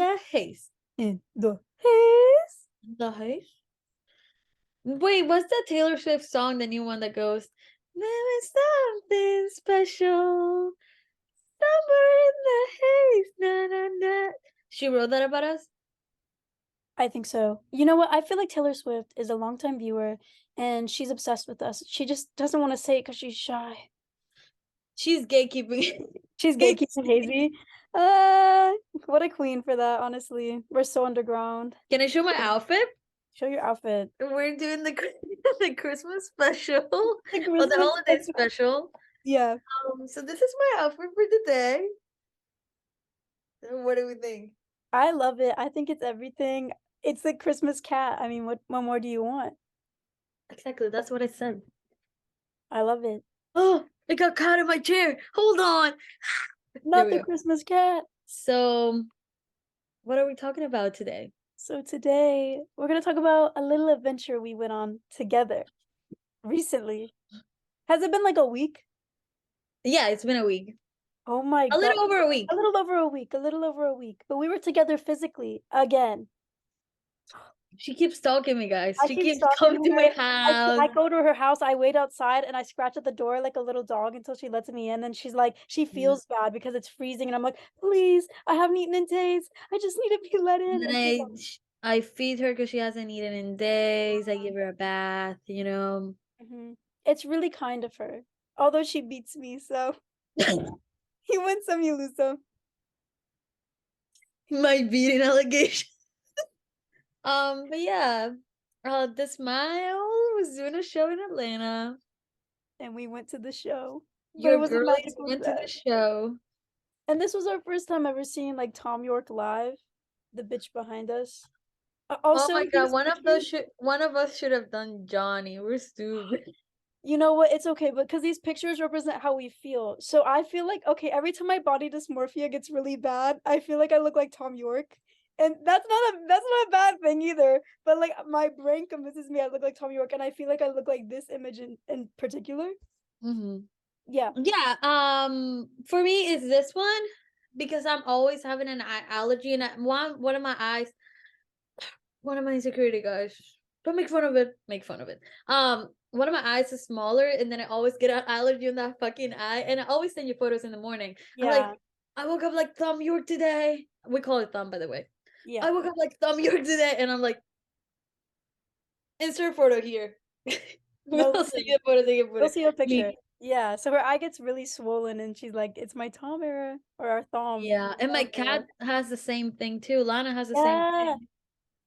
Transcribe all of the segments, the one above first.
the haze. In the haze. The haze? Wait, what's that Taylor Swift song, the new one that goes, there is something special somewhere in the haze, na na na. She wrote that about us? I think so. You know what? I feel like Taylor Swift is a longtime viewer and she's obsessed with us. She just doesn't want to say it because she's shy. She's gatekeeping. She's Haze. gatekeeping Hazy. Uh, what a queen for that, honestly. We're so underground. Can I show my outfit? Show your outfit. We're doing the the Christmas special. The Well, the Christmas holiday special. special. Yeah, So this is my outfit for the day. What do we think? I love it. I think it's everything. It's the Christmas cat. I mean, what more do you want? Exactly, that's what I said. I love it. Oh, it got caught in my chair. Hold on. There Not we the go. Christmas cat. So, what are we talking about today? So today we're gonna talk about a little adventure we went on together recently. Has it been like a week? Yeah, it's been a week. Oh my A God. little over a A week. little over a week, a little over a week. But we were together physically again. She keeps stalking me, guys. I She keep keeps stalking coming to her. my house. I go to her house, I wait outside and I scratch at the door like a little dog until she lets me in. Then she's like, she Yeah. feels bad because it's freezing. And I'm like, please, I haven't eaten in days. I just need to be let And in. then And she's I feed her because she hasn't eaten in days. I give her a bath, you know. like, it's really kind of her. Although she beats me, so you win some, you lose some. My beating allegation. But yeah. The Smile was doing a show in Atlanta. And we went to the show. But it Your was a girlies magical went to the set. show. And this was our first time ever seeing like Thom Yorke live, the bitch behind us. Oh Also, my God, these pictures, one of us should have done Johnny. We're stupid. you know what? It's okay, but because these pictures represent how we feel. So I feel like, okay, every time my body dysmorphia gets really bad, I feel like I look like Thom Yorke. And that's not a bad thing either. But like my brain convinces me I look like Thom Yorke, and I feel like I look like this image in particular. Hmm. Yeah. Yeah, for me is this one because I'm always having an eye allergy and one of my eyes, one of my insecurity guys. Don't make fun of it. Make fun of it. One of my eyes is smaller, and then I always get an allergy on that fucking eye. And I always send you photos in the morning. I'm like, Yeah. I woke up like Thom Yorke today. We call it Thumb, by the way. Yeah. I woke up like Thom Yorke today, and I'm like, insert photo here. No, We'll see a photo. Take a we'll photo. see a picture. Me. Yeah. So her eye gets really swollen and she's like, it's my Tom era or our Thom. Yeah, and my Thom era. cat has the same thing too. Lana has the same Yeah, thing.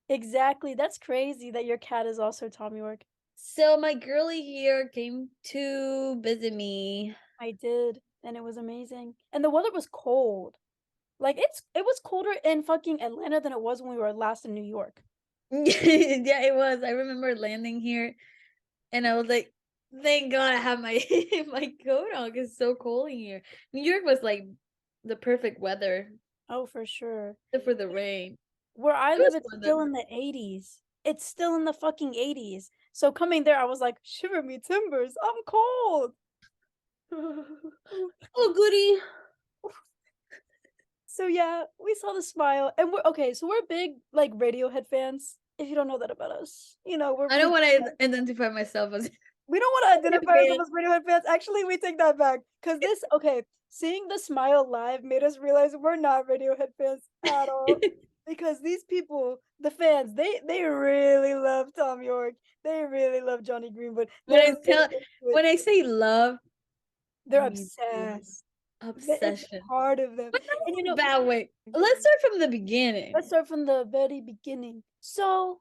exactly. That's crazy that your cat is also Tom Yorke. So my girly here came to visit me. I did, and it was amazing. And the weather was cold. Like it was colder in fucking Atlanta than it was when we were last in New York. Yeah, it was. I remember landing here and I was like, thank God I have my my coat on because it's so cold in here. New York was like the perfect weather Oh, for sure. except for the rain. Where I It live, was it's fun still in the 80s. It's still in the fucking 80s. So coming there, I was like, shiver me timbers, I'm cold. though. Oh goody. So yeah, we saw the smile, and we're okay. So we're big like Radiohead fans. If you don't know that about us, you know we're I don't big. want to identify myself as We don't want to a identify fan. ourselves as Radiohead fans. Actually, we take that back because this okay. Seeing the smile live made us realize we're not Radiohead fans at all. Because these people, the fans, they really love Tom York. They really love Johnny Greenwood. When They're I really tell into it. when I say love, I They're mean obsessed. It's obsession. part of them. But not And you in a know, bad way. Let's start from the beginning. let's start from the very beginning. So,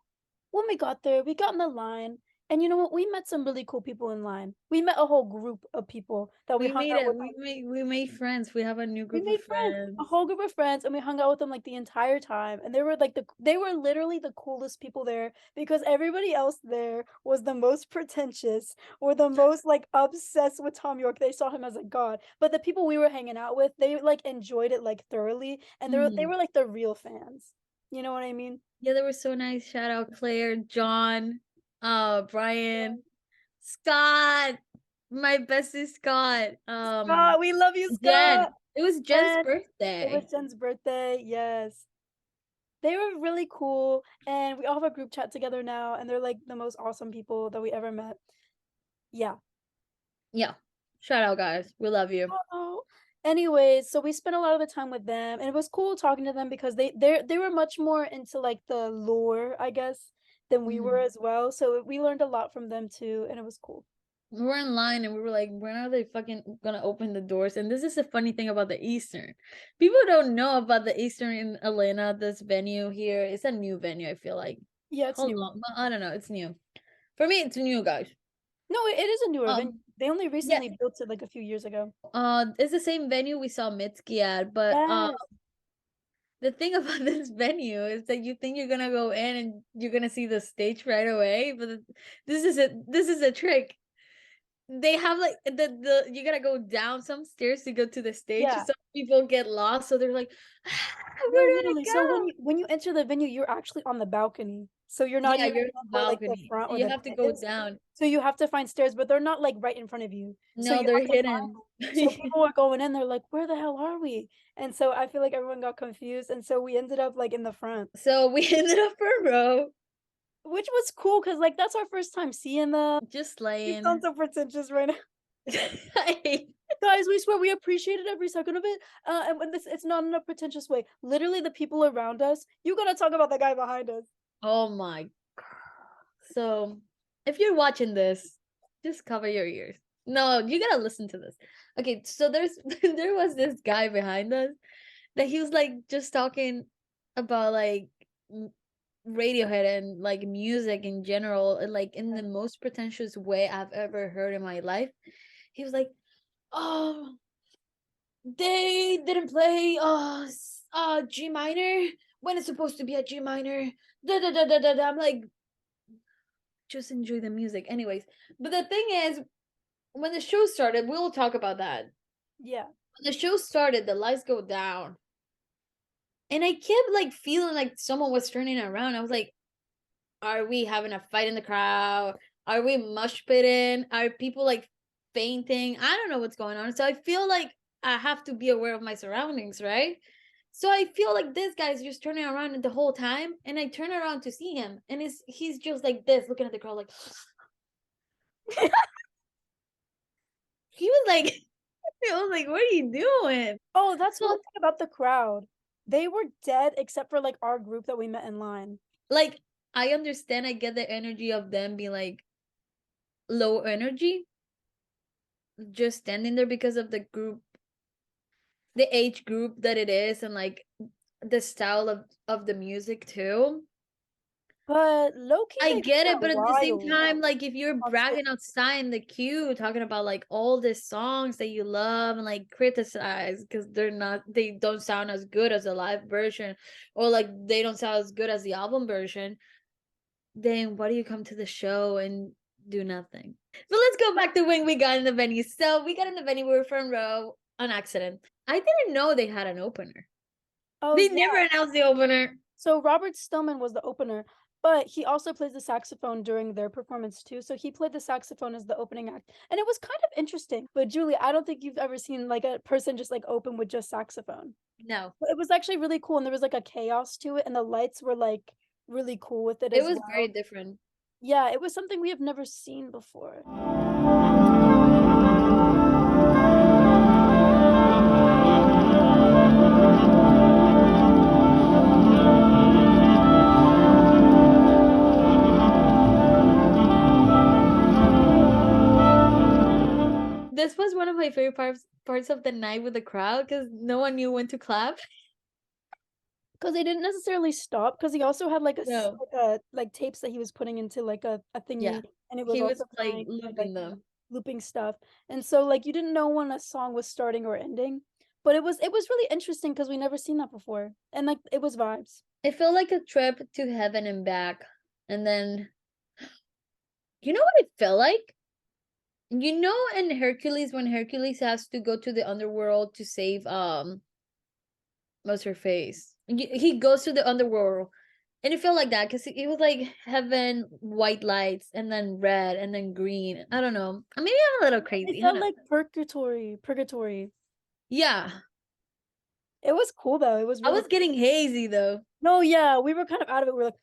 when we got there, we got in the line, and you know what? We met some really cool people in line. We met a whole group of people that we We hung made out it. with. We made friends. We have a new We group of made friends, a friends. whole group of friends, and we hung out with them like the entire time. And they were like they were literally the coolest people there because everybody else there was the most pretentious or the most like obsessed with Tom York. They saw him as a god. But the people we were hanging out with, they like enjoyed it like thoroughly, and they Mhm. were like the real fans. You know what I mean? Yeah, they were so nice. Shout out Claire, John, Brian, Scott, my bestie Scott, Scott, we love you, Jen. Scott. It was Jen's And it was birthday. Jen's birthday. Yes. They were really cool, and we all have a group chat together now, and they're, like, the most awesome people that we ever met. Yeah. Yeah. Shout out, guys. We love you. Oh. Anyways, so we spent a lot of the time with them, and it was cool talking to them because they were much more into, like, the lore, I guess, than we were Mhm. as well, so we learned a lot from them too, and it was cool. We were in line and we were like, when are they fucking gonna open the doors? And this is the funny thing about the Eastern. People don't know about the Eastern in Atlanta, this venue here. It's a new venue, I feel like. Yeah, it's Hold newer. on. I don't know. It's new. For me, it's new, guys. No, it is a newer venue. Um, They only yeah. recently built it, like, a few years ago. It's the same venue we saw Mitski at, but Yes. the thing about this venue is that you think you're gonna go in and you're gonna see the stage right away, but this is a trick. They have like the you gotta go down some stairs to go to the stage. Yeah. Some people get lost, so they're like, No, "Where do I literally. So go?" when you enter the venue, you're actually on the balcony. So you're not Yeah, even you're in up the where like the balcony. front or You the have to pit go is. down. So you have to find stairs, but they're not like right in front of you. So No, you they're have to find hidden. them. So people were going in, they're like, "Where the hell are we?" And so I feel like everyone got confused, and so we ended up like in the front, So we ended up for row, which was cool because like that's our first time seeing them. just You sound laying. so pretentious right now. I hate- Guys, we swear we appreciated every second of it. And when this, it's not in a pretentious way. Literally, the people around us. You gotta talk about the guy behind us. Oh my. So if you're watching this, just cover your ears. No, you gotta listen to this. Okay, so there's there was this guy behind us that he was like just talking about like Radiohead and like music in general, and like in the most pretentious way I've ever heard in my life. He was like, "Oh, they didn't play G minor when it's supposed to be a G minor." Da da da da da. Da. I'm like, just enjoy the music, anyways. But the thing is, when the show started, we'll talk about that. Yeah. When the show started, the lights go down, and I kept like feeling like someone was turning around. I was like, are we having a fight in the crowd? Are we mush pitting? Are people like fainting? I don't know what's going on. So I feel like I have to be aware of my surroundings, right? So I feel like this guy's just turning around the whole time, and I turn around to see him, and he's just like this, looking at the crowd, like he was like, I was like, what are you doing? Oh, that's one So thing about the crowd. They were dead except for like our group that we met in line. like I understand, I get the energy of them being like low energy, just standing there because of the group, the age group that it is, and like the style of the music too. But low key, I they get were it, but at the same wild time, like if you're on stage. bragging outside in the queue talking about like all the songs that you love and like criticize because they don't sound as good as the live version, or like they don't sound as good as the album version, then why do you come to the show and do nothing? But let's go back to when we got in the venue. So we got in the venue, we were front row on accident. I didn't know they had an opener. Oh They yeah. never announced the opener. So Robert Stillman was the opener, but he also plays the saxophone during their performance too. So he played the saxophone as the opening act. And it was kind of interesting. But Julie, I don't think you've ever seen like a person just like open with just saxophone. No, It was actually really cool and there was like a chaos to it and the lights were like really cool with it it as was very well. different. Yeah, it was something we have never seen before. This was one of my favorite parts of the night with the crowd because no one knew when to clap. Because they didn't necessarily stop because he also had like No, like tapes that he was putting into like a yeah, thingy and it was he was also like playing looping them. looping stuff. And so like you didn't know when a song was starting or ending. But it was really interesting because we never seen that before. And like it was vibes. It felt like a trip to heaven and back. And then, you know what it felt like? You know, in Hercules, when Hercules has to go to the underworld to save what's her face? He goes to the underworld, and it felt like that because it was like heaven, white lights, and then red, and then green. I don't know. Maybe I'm a little It crazy. I felt don't. like purgatory. Yeah, It was cool though. It was I really was cool. getting hazy though. No, yeah, we were kind of out of it. We're like,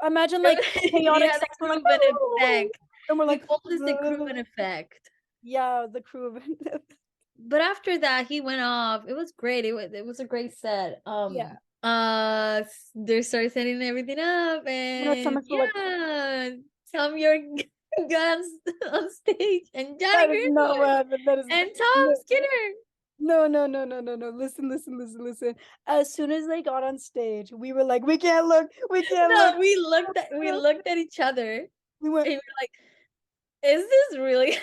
imagine like chaotic Yeah, the sex. We're like, Kruven effect. and we're He like, called this the Kruven effect. yeah, the crew of But after that, he went off. It was great. It was a great set. yeah. They started setting everything up, And our and stomachs were like, yeah, Tom York got on stage, and Johnny that is not Greenwood, what happened. That is and Tom no, Skinner. no, no, no, no, no, no. Listen, listen, listen, listen. As soon as they got on stage, we were like, we can't look, we can't look. No, we looked at each other, and We we went, were like, "Is this really?"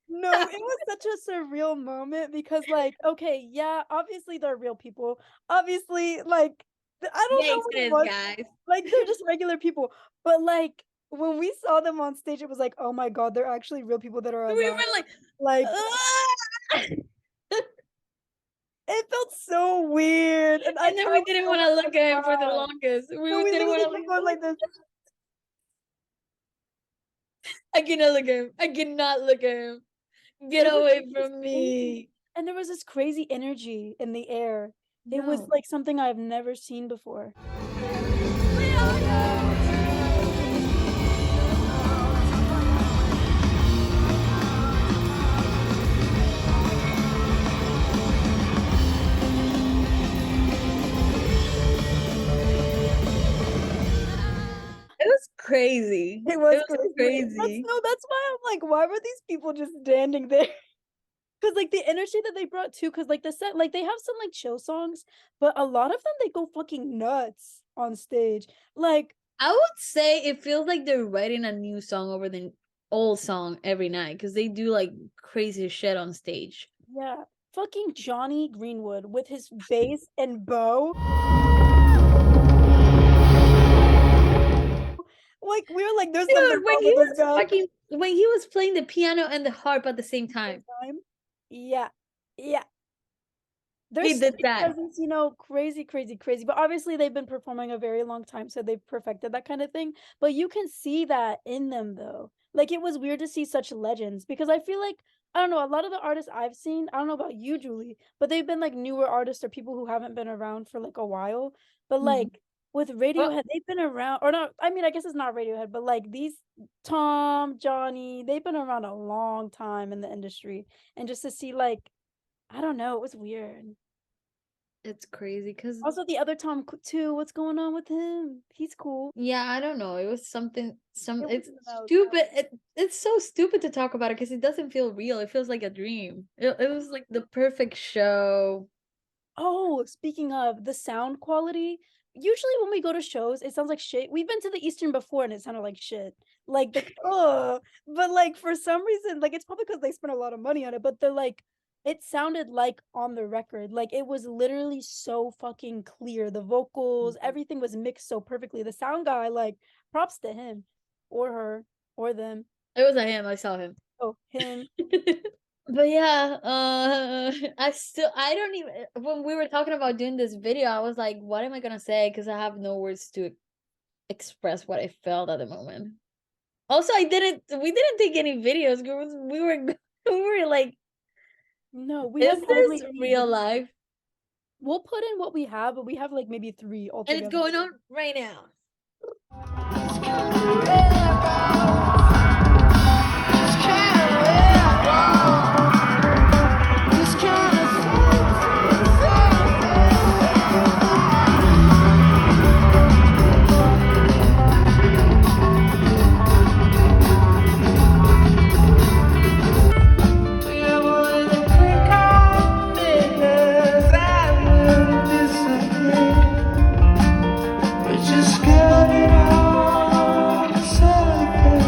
no, it was such a surreal moment because, like, okay, yeah, obviously they're real people. Obviously, like, I don't know Makes what it sense, was. guys. Like, they're just regular people. But, like, when we saw them on stage, it was like, oh my God, they're actually real people that are We alive. were like, Like, "Ah!" it felt so weird. And I And then we tried didn't so want hard to to look at him for the smile. longest. No, We we didn't want literally to kept going look. like this. I cannot look at him. I cannot look at him. Get It was away just from crazy. me. And there was this crazy energy in the air. It was No. like something I've never seen before. It was crazy. It It was was crazy. That's crazy. no, that's why I'm like, why were these people just standing there? Because like the energy that they brought too, because like the set, like they have some like chill songs, but a lot of them they go fucking nuts on stage. Like, I would say it feels like they're writing a new song over the old song every night because they do like crazy shit on stage. yeah, fucking Johnny Greenwood with his bass and bow. Like we were like, there's something Dude, wrong with this guy. when he was playing the piano and the harp at the same Same time, time. Yeah. Yeah. Their he did stage that. presence, crazy, crazy, crazy. But obviously they've been performing a very long time, so they've perfected that kind of thing. But you can see that in them though. Like it was weird to see such legends because I feel like I don't know, a lot of the artists I've seen, I don't know about you, Julie, but they've been like newer artists or people who haven't been around for like a while. But Mhm. like with Well, Radiohead, they've been around or not, I mean, I guess it's not Radiohead, but like these Tom, Johnny, they've been around a long time in the industry. And just to see like, I don't know, it was weird. it's crazy because Also, the other Tom too. What's going on with him? He's cool. yeah, I don't know. It was It it's wasn't about. stupid. It's so stupid to talk about it because it doesn't feel real. It feels like a dream. It was like the perfect show. Oh, speaking of the sound quality, usually when we go to shows, it sounds like shit. We've been to the Eastern before, and it sounded like shit. Like the but like for some reason, like it's probably because they spent a lot of money on it. But they're like, it sounded like on the record. Like it was literally so fucking clear. The vocals, Mhm. everything was mixed so perfectly. The sound guy, like, props to him, or her, or them. It was a him. I saw him. Oh, him. But yeah, I don't even when we were talking about doing this video, I was like, what am I gonna say? Because I have no words to express what I felt at the moment. Also, we didn't take any videos. We were we were like, No, we is have this hardly any real video. life? We'll put in what we have, but we have like maybe three And it's altogether. going on right now. Just got it all to celebrate.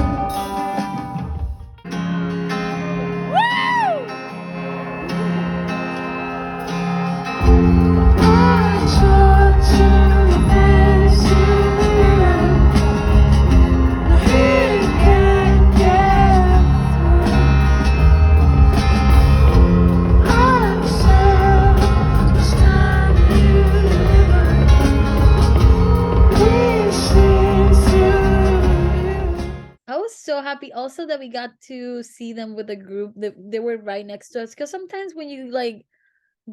I was so happy also that we got to see them with a group that they were right next to us. Because sometimes when you like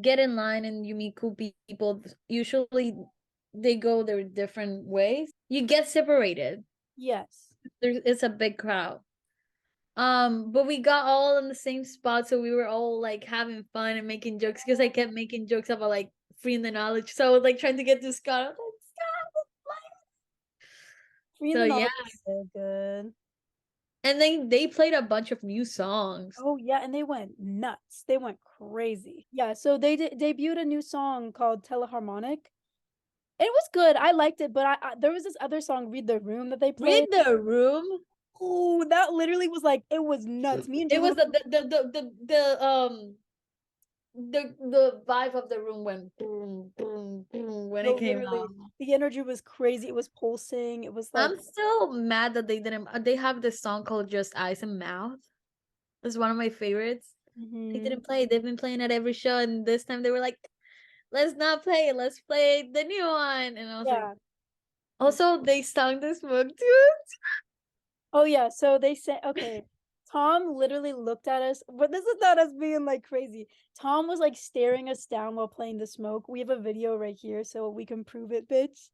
get in line and you meet cool people, usually they go their different ways, you get separated. Yes. It's a big crowd. But we got all in the same spot, so we were all like having fun and making jokes because I kept making jokes about like freeing the knowledge. So I was like trying to get to Scott. I was like, Free so the yeah, knowledge is so good. and then they played a bunch of new songs. Oh yeah, and they went nuts. They went crazy. Yeah, so they debuted a new song called Teleharmonic. It was good. I liked it, but there was this other song, Read the Room, that they Read played. the Room. Oh, that literally was like it was nuts. Me and It was Julie, the vibe of the room went boom boom boom when no, it came literally, out. the energy was crazy. It was pulsing. It was like, I'm still mad that they didn't. They have this song called "Just Eyes and Mouth." It's one of my favorites. They mhm. didn't play it. They've been playing it every show, and this time they were like, "Let's not play it. Let's play the new one." And I was like, Yeah. also they sung the smoke too. Oh yeah, so they said, okay, Tom literally looked at us, but this is not us being like crazy. Tom was like staring us down while playing the smoke. We have a video right here, so we can prove it, bitch.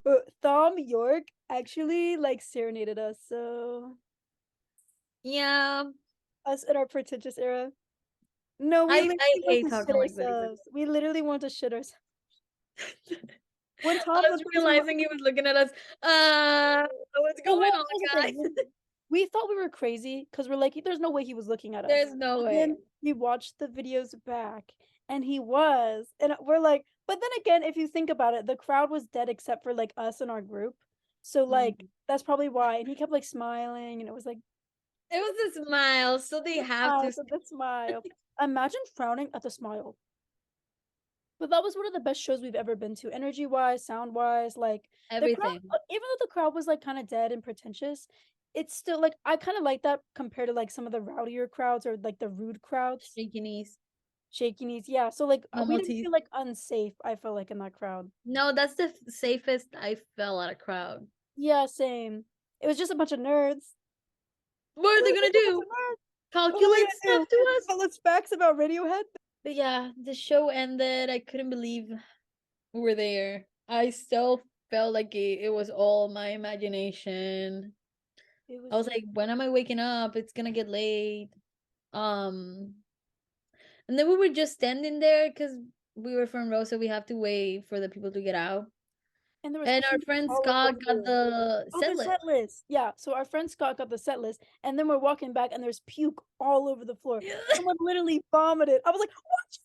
But Thom Yorke actually like serenaded us, so Yeah, us in our pretentious era. No, we I literally want hate to shit talking like this. ourselves. We literally want to shit ourselves. When I Tom was looked at us, we were realizing he was looking at us. What's well, going on, here's the guys? thing. We thought we were crazy because we're like, there's no way he was looking at us. There's no And way. then we watched the videos back and he was. And we're like, but then again, if you think about it, the crowd was dead except for like us and our group. So like Mhm. that's probably why. And he kept like smiling and it was like It was a smile, so they the have smile, to so the smile. Imagine frowning at the smile. But that was one of the best shows we've ever been to, energy wise, sound wise. Like the crowd, everything. even though the crowd was like kind of dead and pretentious, it's still like I kind of like that compared to like some of the rowdier crowds or like the rude crowds, Shaky knees, shaky knees. Yeah, so like we normal didn't teeth. feel like unsafe. I felt like in that crowd. No, that's the safest I felt at a crowd. Yeah, same. It was just a bunch of nerds. What It are they was gonna just a bunch do? of nerds. What are they Calculate stuff gonna to do? us? Tell us facts about Radiohead? But yeah, the show ended. I couldn't believe we were there. I still felt like it was all my imagination. It I was was so. like, when am I waking up? It's gonna get late. Um, and then we were just standing there because we were front row, so we have to wait for the people to get out. And there was And our puke friend all over the Scott got floor. the Oh, set the list. set list. Yeah. So our friend Scott got the set list, and then we're walking back, and there's puke all over the floor. Someone literally vomited. I was like, "What?"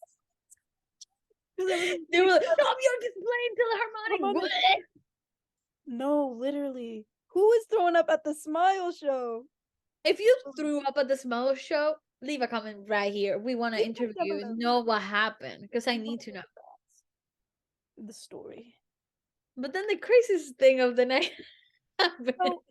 Because there was this They were big like, set "Tom, you're just playing Philharmonic." harmonic. Bleh. No, literally. Who is throwing up at the Smile Show? If you threw up at the Smell Show, leave a comment right here. We want to Leave a interview you and comment. know what happened because I We want need to to know. know the story. But then the craziest thing of the night happened. So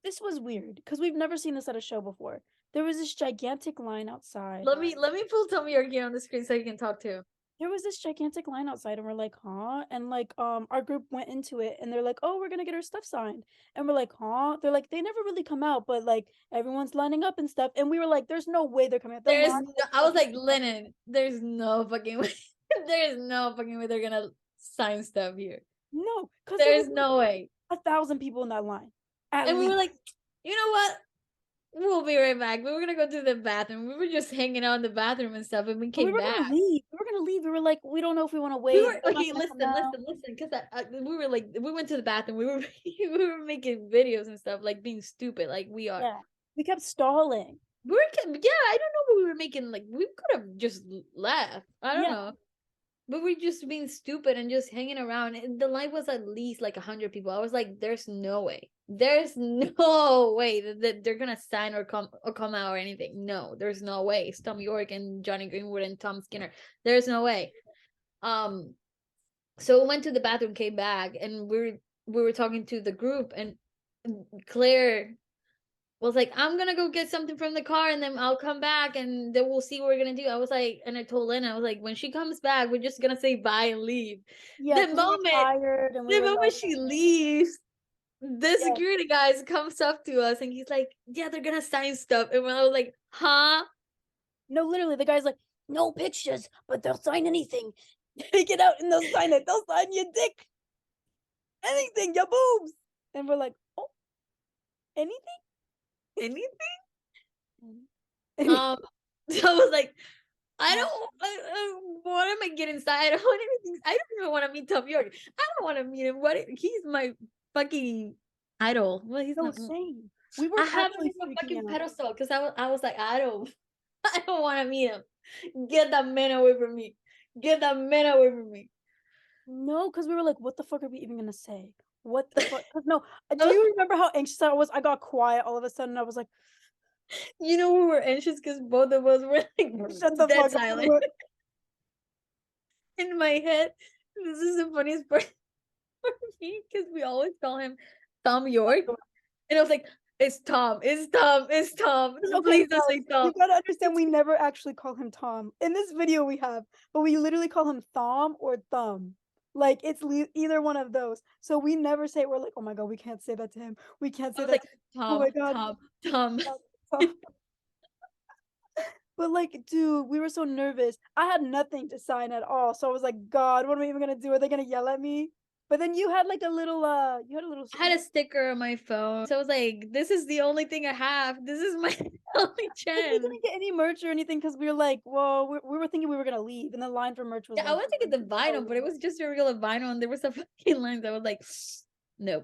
this was weird because we've never seen this at a show before. There was this gigantic line outside. Let me pull Thom Yorke on the screen so you can talk to. There was this gigantic line outside and we're like, huh? And like our group went into it and they're like, oh, we're gonna get our stuff signed. And we're like, huh? They're like, they never really come out, but like everyone's lining up and stuff. And we were like, there's no way they're coming out. The There's line no, was I was fucking like, Lennon, there's no fucking way. There's no fucking way they're gonna sign stuff here. no, because there was There's like no way. 1,000 people in that line. At And we were least. like, you know what? We'll be right back. We were gonna go to the bathroom. We were just hanging out in the bathroom and stuff, and we And we came were back. gonna leave. We were gonna leave. We were like, we don't know if we want to We wait. were They're not okay. gonna come out. Listen, because we were like, we went to the bathroom. We were we were making videos and stuff, like being stupid, like we are. Yeah. We kept stalling. We were, yeah. I don't know what we were making. Like we could have just left. I don't Yeah. know. But we're just being stupid and just hanging around. And the line was at least like 100 people. I was like, there's no way. There's no way that they're gonna sign or come out or anything. No, there's no way. It's Thom Yorke and Johnny Greenwood and Tom Skinner. There's no way. Um, so we went to the bathroom, came back, and we were talking to the group, and Claire was like, I'm gonna go get something from the car and then I'll come back and then we'll see what we're gonna do. I was like, and I told Lynn, I was like, when she comes back, we're just gonna say bye and leave. Yeah, The because we were moment, tired and we the were moment like, she leaves, the yeah. security guys comes up to us and he's like, yeah, they're gonna sign stuff. And I was like, huh? No, literally, the guy's like, no pictures, but they'll sign anything. Take it out and they'll sign it. They'll sign your dick, anything, your boobs. And we're like, oh, anything? Anything? Anything. So I was like, I don't. What am I getting inside? I don't want anything. I don't even want to meet Thom Yorke. I don't want to meet him. He's my fucking idol. Well, he's No, not. same. We were I have him actually in a freaking fucking out. pedestal because I was like, I don't. I don't want to meet him. Get that man away from me. Get that man away from me. No, because we were like, what the fuck are we even gonna say? What the fuck? Because no, do I was- you remember how anxious I was? I got quiet all of a sudden. I was like, You know, we were anxious because both of us were like shut the dead fuck up. silent in my head. This is the funniest part for me because we always call him Thom Yorke. And I was like, it's Tom, it's Tom, it's Tom. Okay, Please don't say guys, Tom. you gotta understand we never actually call him Tom. In this video we have, but we literally call him Thom or Thumb. Like it's either one of those. So we never say we're like, oh my god, we can't say that to him. We can't I say was that. like, Oh my Tom, god. Tom, Tom. Tom. But like, dude, we were so nervous. I had nothing to sign at all. So I was like, God, what am I even gonna do? Are they gonna yell at me? But then you had like a little you had a little I had a sticker on my phone. So I was like, this is the only thing I have. This is my only we chance. didn't get any merch or anything because we were like, well, we were thinking we were gonna leave, and the line for merch was Yeah, I like, wanted to get the vinyl, but it was just a regular vinyl, and there was a fucking lines. I was like, no.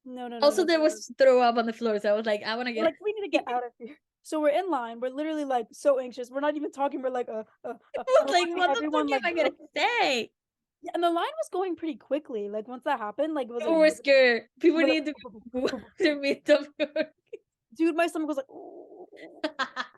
no, no, no, Also, no. there was throw up on the floor, so I was like, I want to We're get. like, we need to get out of here. So we're in line. We're literally like so anxious. We're not even talking. We're like, I we're was like, watching what the fuck everyone am like I gonna go. say? Yeah, and the line was going pretty quickly. Like once that happened, like it was People like, were scared. People we're like, needed to meet them. dude, my stomach was like, "Ooh."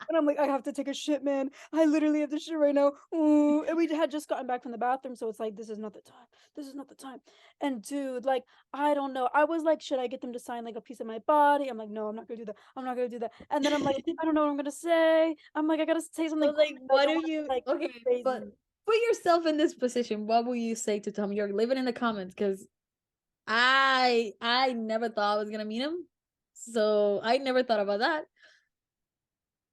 And I'm like, I have to take a shit, man. I literally have to shit right now. Ooh. And we had just gotten back from the bathroom, so it's like, this is not the time. This is not the time. And dude, like, I don't know. I was like, should I get them to sign like a piece of my body? I'm like, no, I'm not gonna do that. I'm not gonna do that. And then I'm like, I don't know what I'm gonna say. I'm like, I gotta say I something was cool. like, I what don't do want to you? like Okay, but crazy. put yourself in this position. What will you say to Tom York? Leave it in the comments because I never thought I was gonna meet him, so I never thought about that.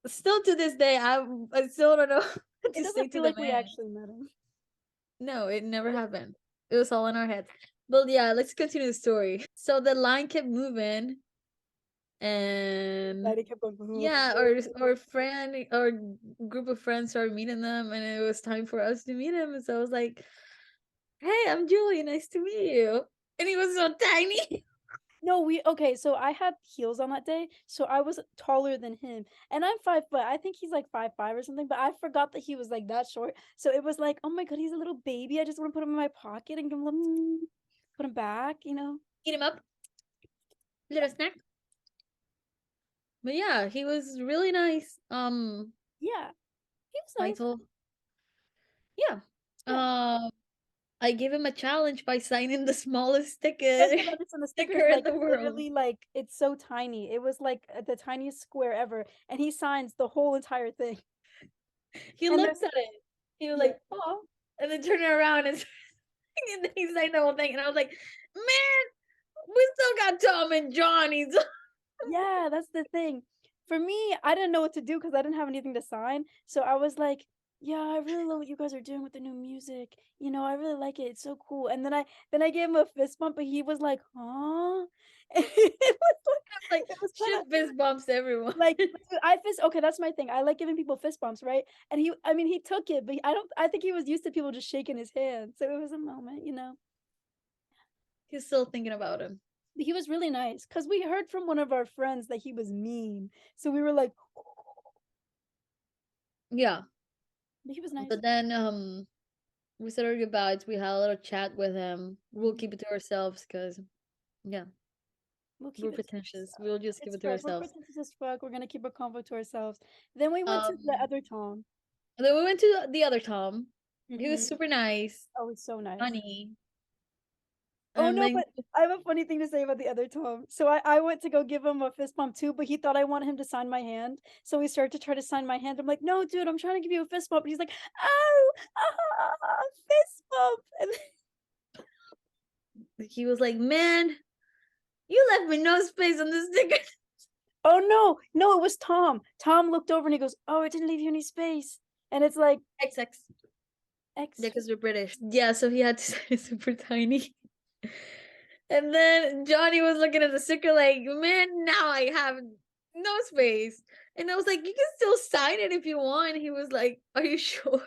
Still to this day, I still don't know what It to say doesn't to feel the like we man. actually met him. No, it never happened. It was all in our heads. But yeah, let's continue the story. So the line kept moving, and Daddy kept going, yeah, our friend, our group of friends started meeting them, and it was time for us to meet him. And so I was like, "Hey, I'm Julie. Nice to meet you." And he was so tiny. No, we okay, so I had heels on that day, so I was taller than him. And I'm 5 foot. I think he's like 5'5" or something, but I forgot that he was like that short. So it was like, oh my god, he's a little baby. I just want to put him in my pocket and give him put him back, you know? Eat him up, little snack. But yeah, he was really nice. Yeah, he was I nice. told, yeah. Yeah. I gave him a challenge by signing the smallest You guys sticker don't understand the stickers sticker in like the world. literally like it's so tiny. It was like the tiniest square ever, and he signs the whole entire thing. He And then looks at it. He was yeah. like, "Oh," and then turned it around and, and then he signed the whole thing. And I was like, "Man, we still got Tom and Johnny's." Yeah, that's the thing. For me, I didn't know what to do because I didn't have anything to sign. So I was like, yeah, I really love what you guys are doing with the new music. You know, I really like it. It's so cool. And then I gave him a fist bump, but he was like, huh? Like, It was kind shoot of fist bumps to everyone. like dude, I fist okay, that's my thing. I like giving people fist bumps, right? And I mean he took it, but I think he was used to people just shaking his hand. So it was a moment, you know. He's still thinking about him. He was really nice because we heard from one of our friends that he was mean. So we were like, Yeah, but he was nice. but then we said our goodbyes. We had a little chat with him. We'll keep it to ourselves because yeah, We'll keep we're it to pretentious. ourselves. We'll just keep It's it to fine. We're ourselves. pretentious as fuck. We're gonna keep our convo to ourselves. Then we went to the Um, other Tom. and then we went to the other Tom. He was Mm-hmm. super nice, Oh, he's so nice. funny. Oh And no, then but I have a funny thing to say about the other Tom. So I went to go give him a fist bump too, but he thought I wanted him to sign my hand. So he started to try to sign my hand. I'm like, no, dude, I'm trying to give you a fist bump. And he's like, oh, fist bump. And he was like, "Man, you left me no space on this sticker." oh no, it was Tom. Tom looked over and he goes, oh, it didn't leave you any space. And it's like XX. X. Yeah, because we're British. Yeah, so he had to say it super tiny. And then Johnny was looking at the sticker like, man, now I have no space. And I was like, you can still sign it if you want. He was like, are you sure? And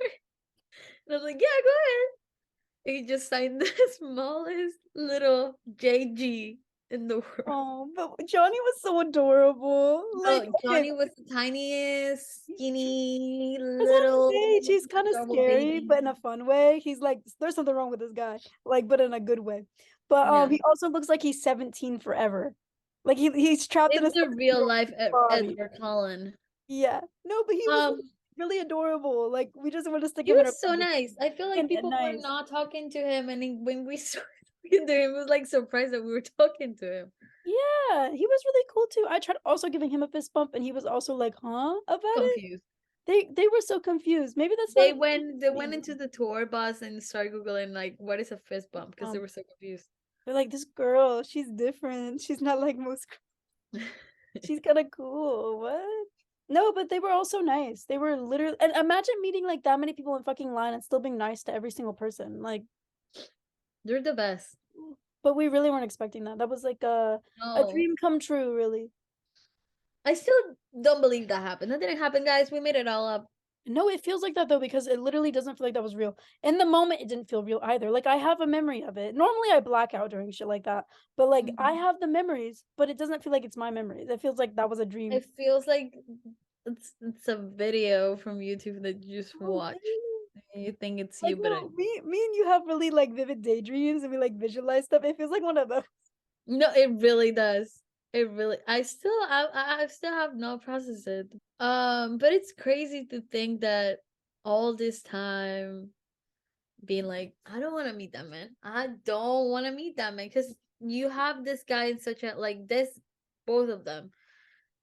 I was like, yeah, go ahead. And he just signed the smallest little JG in the world. Oh, but Johnny was so adorable. Like, Oh, okay, Johnny was the tiniest, skinny, that's what I'm saying. little, She's kind of adorable scary, baby. but in a fun way. He's like, there's something wrong with this guy, like, but in a good way. But Yeah. he also looks like he's 17 forever. Like he's trapped in a It's the real 17-year-old life body. Edward Cullen. Yeah. No, but he was Um, really adorable. Like we just want to stick he him in a was so nice. I feel like and people were nice. not talking to him, and when we started talking to him, it was like surprised that we were talking to him. Yeah, he was really cool too. I tried also giving him a fist bump, and he was also like, "Huh?" about it. Confused. They were so confused. Maybe that's They not went into the tour bus and started googling like what is a fist bump because they were so confused. They're like, this girl, she's different. She's not like most. She's kind of cool. What? No, but they were all so nice. They were literally, and imagine meeting like that many people in fucking line and still being nice to every single person. Like, They're the best. but we really weren't expecting that. That was like a No, dream come true, really. I still don't believe that happened. That didn't happen, guys. We made it all up. No, it feels like that though, because it literally doesn't feel like that was real. In the moment, it didn't feel real either. Like I have a memory of it. Normally I black out during shit like that. But like I Mhm. have the memories, but it doesn't feel like it's my memories. It feels like that was a dream. It feels like it's a video from YouTube that you just Oh, watch. really? And you think it's Like you, but no, me and you have really like vivid daydreams and we like visualize stuff. It feels like one of those. no, it really does. It really. I still have not processed it. But it's crazy to think that all this time being like, I don't want to meet that man. I don't want to meet that man because you have this guy in such a like this, both of them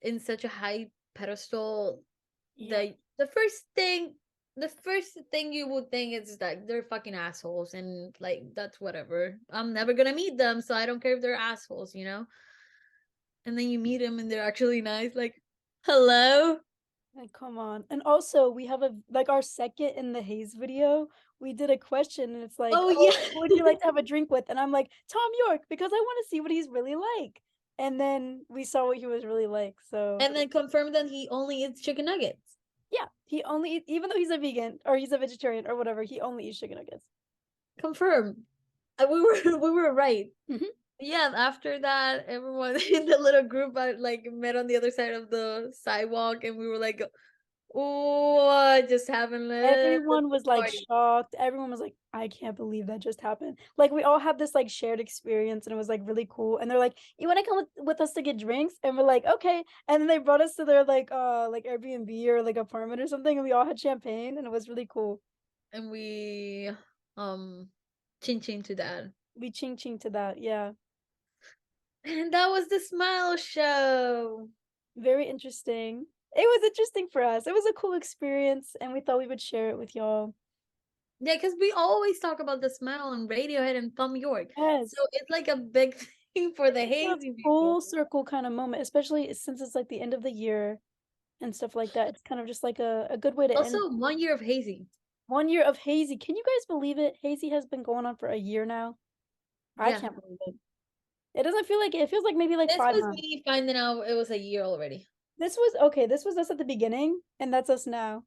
in such a high pedestal Yeah. that the first thing you would think is that they're fucking assholes and like that's whatever. I'm never gonna meet them, so I don't care if they're assholes, you know? And then you meet them and they're actually nice, like, hello. Like, come on. And also we have a like our second in the Haze video, we did a question and it's like, Oh oh, yeah. who would you like to have a drink with? And I'm like, Thom Yorke, because I want to see what he's really like. And then we saw what he was really like. So And then confirm that he only eats chicken nuggets. yeah, he only even though he's a vegan or he's a vegetarian or whatever, he only eats chicken nuggets. Confirm. We were we were right. Mhm. Yeah, after that, everyone in the little group like met on the other side of the sidewalk and we were like, what just happened? Let's Everyone was like party. shocked. Everyone was like, I can't believe that just happened. Like we all had this like shared experience and it was like really cool. And they're like, you want to come with us to get drinks? And we're like, okay. And then they brought us to their like Airbnb or like apartment or something and we all had champagne and it was really cool. And we um chin chin to that. We ching ching to that. Yeah. And that was the smile show. Very interesting. It was interesting for us. It was a cool experience and we thought we would share it with y'all. Yeah, because we always talk about the smile on Radiohead and Thom Yorke. Yes. So it's like a big thing for the It's a hazy full people. circle kind of moment, especially since it's like the end of the year and stuff like that. It's kind of just like a good way to end Also, 1 year of hazy. 1 year of Hazy. Can you guys believe it? Hazy has been going on for a year now. I Yeah. can't believe it. It doesn't feel like it feels like maybe like This five was months. me finding out it was a year already. This was okay. This was us at the beginning, and that's us now.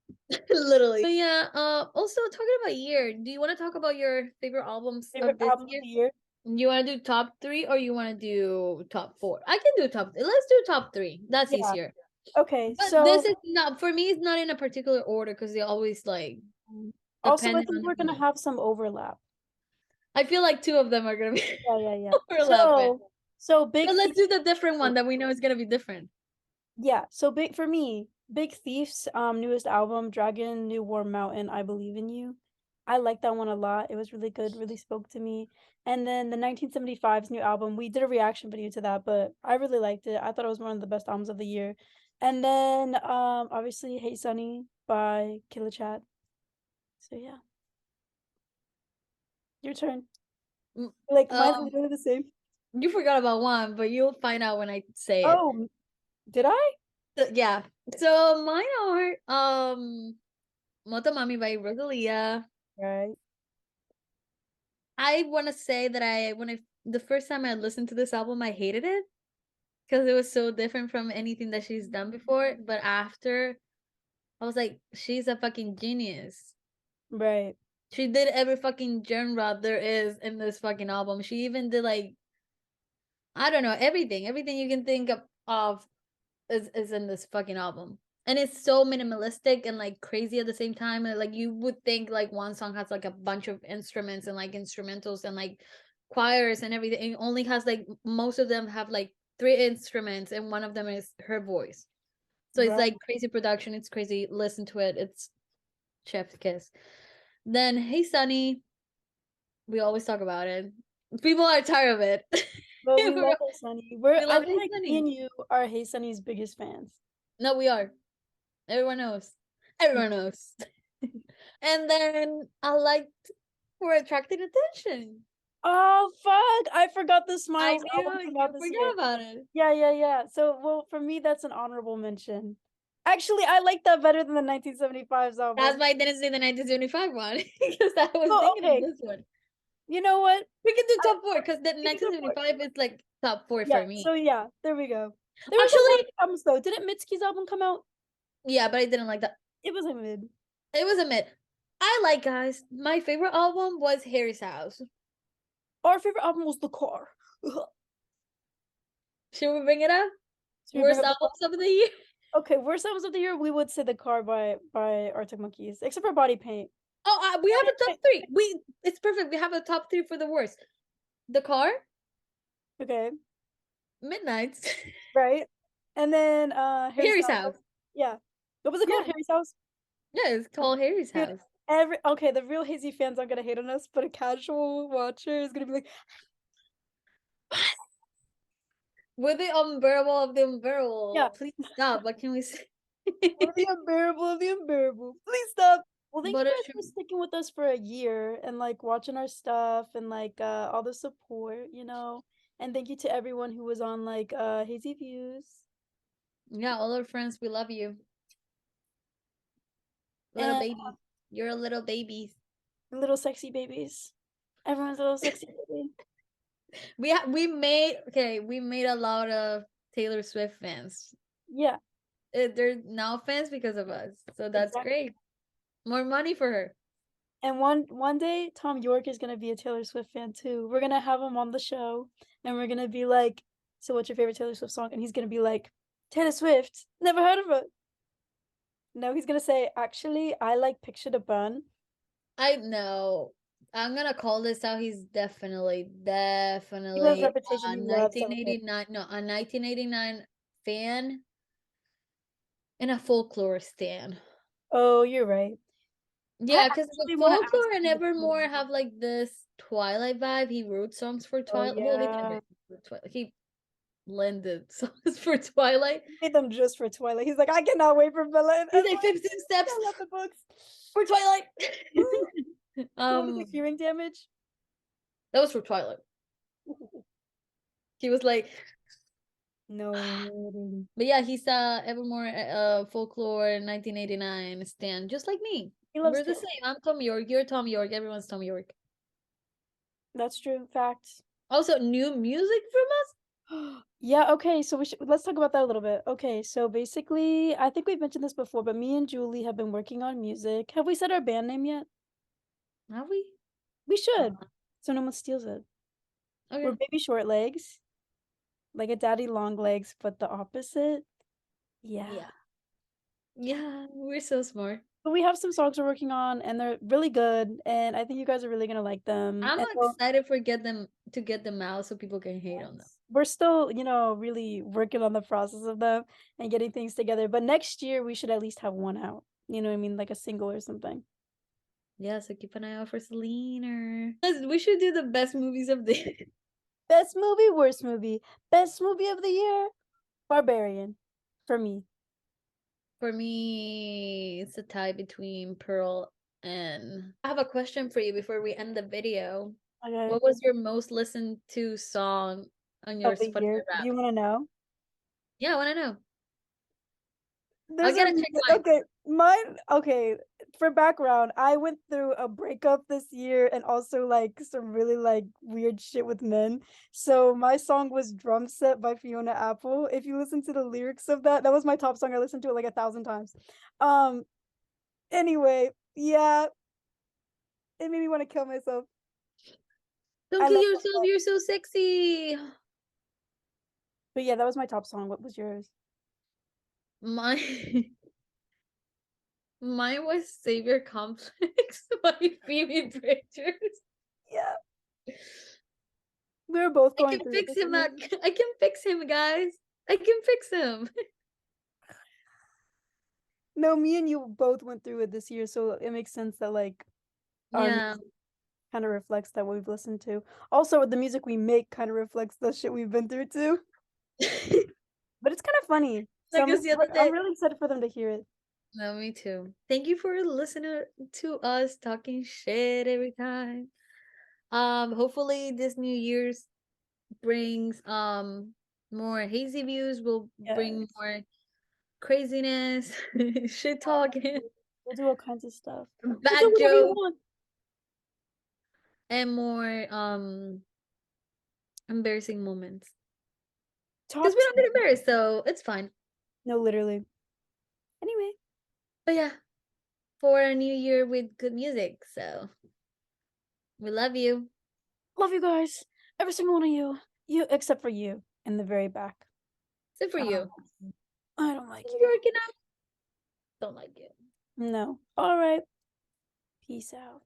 Literally. But yeah, also talking about year, do you want to talk about your favorite albums Favorite of this album of year? the year. You want to do top 3 or you want to do top 4? I can do let's do top 3. That's Yeah. easier. Okay. But So this is not for me, it's not in a particular order because they always like also, I depending think on we're the gonna mood. have some overlap. I feel like 2 of them are gonna be Yeah. overlapping. So Big But let's Thief. do the different one that we know is gonna be different. Yeah. So big for me. Big Thief's newest album, Dragon New Warm Mountain. I Believe in You. I like that one a lot. It was really good, really spoke to me. And then the 1975's new album, we did a reaction video to that, but I really liked it. I thought it was one of the best albums of the year. And then obviously Hey Sunny by Killer Chat. So yeah, your turn. Mm, Like mine's Um, literally the same. you forgot about one, but you'll find out when I say it. Oh, did I? So, yeah. So mine are Motomami by Rosalia. Right. I want to say that the first time I listened to this album, I hated it because it was so different from anything that she's done before. But after, I was like, she's a fucking genius. Right. She did every fucking genre there is in this fucking album. She even did like, I don't know, everything you can think of is in this fucking album. And it's so minimalistic and like crazy at the same time. And, like you would think like one song has like a bunch of instruments and like instrumentals and like choirs and everything. It only has like most of them have like three instruments and one of them is her voice. So it's Right. like crazy production. It's crazy. Listen to it. It's chef's kiss. Then Hey Sunny, we always talk about it. People are tired of it. But we love Hey Sunny. We're We I love feel Hey like me Sunny. and you are Hey Sunny's biggest fans. No, we are. Everyone knows. Everyone knows. And then I liked For Attracting Attention. Oh fuck! I forgot the I Smiles album knew came you out this year. forgot about it. Yeah, yeah, yeah. So, well, for me, that's an honorable mention. Actually, I like that better than the 1975's That's album. why I didn't say the 1975 one because I was Oh, thinking of okay. this one. You know what? We can do I, top four because the we can go for it. 1975 is like top four Yeah. for me. So yeah, there we go. There were some Actually, good albums though. Didn't Mitski's album come out? yeah, but I didn't like that. It was a mid. It was a mid. I like guys. My favorite album was Harry's House. Our favorite album was The Car. Should we bring it up? Should we bring Worst up the car? albums of the year. Okay, worst albums of the year, we would say The Car by Arctic Monkeys, except for Body Paint. Oh, we have Body a top Paint. three. It's perfect. We have a top three for the worst. The Car, Okay, Midnights, right. And then Harry's Harry's House. House. Yeah. What was it called? Yeah, Harry's House? yeah, it's called Harry's Dude, House. the real Hazy fans aren't gonna hate on us, but a casual watcher is gonna be like, We're the unbearable of the yeah, unbearable. Please stop. What can we say? we're the unbearable of the unbearable. Please stop. Well, thank But you guys for sticking with us for a year and like watching our stuff and like all the support, you know. And thank you to everyone who was on like Hazy Views. yeah, all our friends, we love you. Little And baby. You're a little baby. little sexy babies. Everyone's a little sexy baby. We made a lot of Taylor Swift fans. Yeah, They're now fans because of us. So that's exactly. great. More money for her. And one day, Thom Yorke is gonna be a Taylor Swift fan too. We're gonna have him on the show, and we're gonna be like, "So, what's your favorite Taylor Swift song?" And he's gonna be like, "Taylor Swift. Never heard of it." No, he's gonna say, "Actually, I like Picture to Burn." I know. I'm gonna call this out. He's definitely He loves a Reputation. He loves that record. 1989 no, a 1989 fan and a folklore stan. Oh, you're right. I Yeah, because the actually want to ask folklore and him to Evermore come. have like this Twilight vibe. He wrote songs for Oh Twilight. Well, he didn't yeah, write for Twilight. He blended songs for Twilight. he made them just for Twilight. He's like, I cannot wait for Bella and He's like Edward. 15 steps I love the books. for Twilight. So what is it? Hearing damage? That was for Twilight. He was like, No. but yeah, he's Evermore folklore 1989 stan, just like me. He loves We're the Taylor. same. I'm Thom Yorke. You're Thom Yorke. Everyone's Thom Yorke. That's true. Facts. Also, new music from us. Yeah, okay, so let's talk about that a little bit. Okay, so basically, I think we've mentioned this before, but me and Julie have been working on music. Have we said our band name yet? Have we? We should, Uh, so no one steals it. We're okay. baby short legs, like a daddy long legs, but the opposite. Yeah. Yeah. Yeah, we're so smart. But we have some songs we're working on, and they're really good, and I think you guys are really gonna like them. I'm And excited for get them out so people can hate on them. we're still, really working on the process of them and getting things together. But next year we should at least have one out. You know what I mean? Like a single or something. Yeah, so keep an eye out for Selena. We should do the best movies of the Best movie, worst movie. Best movie of the year, Barbarian, for me. For me, it's a tie between Pearl and I have a question for you before we end the video. Okay. What was your most listened to song on your Of the Spotify year. Do rap? you want to know? Yeah, I want to know. I'll There's a get to check mine. okay, mine okay. For background, I went through a breakup this year and also like some really like weird shit with men. So my song was Drum Set by Fiona Apple. If you listen to the lyrics of that, that was my top song. I listened to it like 1,000 times. Um anyway, yeah, it made me want to kill myself. Don't I kill love that yourself. song. You're so sexy. But yeah, that was my top song. What was yours? Mine, mine was Savior Complex by Phoebe Bridgers. Yeah. We were both I going can through it fix this him year. out. I can fix him, guys. I can fix him. No, me and you both went through it this year, so it makes sense that like our Yeah. kind of reflects that what we've listened to. Also, the music we make kind of reflects the shit we've been through too. But it's kind of funny. So Like us the other I'm day. really excited for them to hear it. No, me too. Thank you for listening to us talking shit every time. Hopefully this New Year's brings more hazy views. Will bring Yes. more craziness, shit talking, We'll do all kinds of stuff. We'll do bad whatever you jokes, want. and more embarrassing moments. Because Talk we to don't me. get embarrassed, so it's fine. No, literally. Anyway, But yeah, for a new year with good music. So we love you. love you guys. Every single one of you. You except for you in the very back. Except for I don't you. like you. I don't like You're you. working out. Don't like you. No. All right. Peace out.